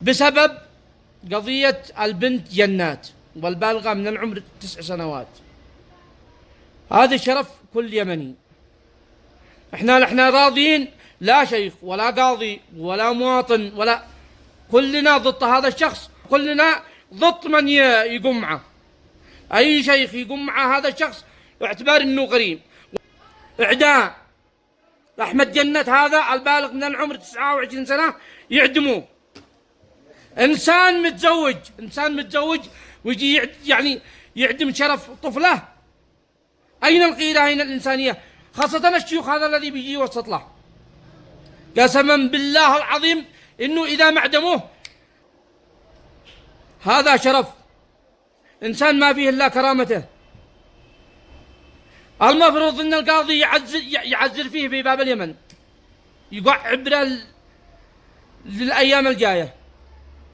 بسبب قضية البنت جنات والبالغة من العمر 9 سنوات. هذا شرف كل يمني. احنا راضين، لا شيخ ولا قاضي ولا مواطن ولا، كلنا ضد هذا الشخص، كلنا ضد من يقوم معه. اي شيخ يقوم مع هذا الشخص باعتبار انه غريم. اعداء احمد جنات هذا البالغ من العمر 29 سنة يعدموه. انسان متزوج ويجي يعني يعدم شرف طفله. اين القيادة؟ اين الانسانية؟ خاصة الشيوخ هذا الذي بيجي يوسط له. قسما بالله العظيم انه اذا ما عدموه هذا شرف انسان ما فيه الا كرامته. المفروض ان القاضي يعزل فيه في باب اليمن، يقع عبره للايام الجايه.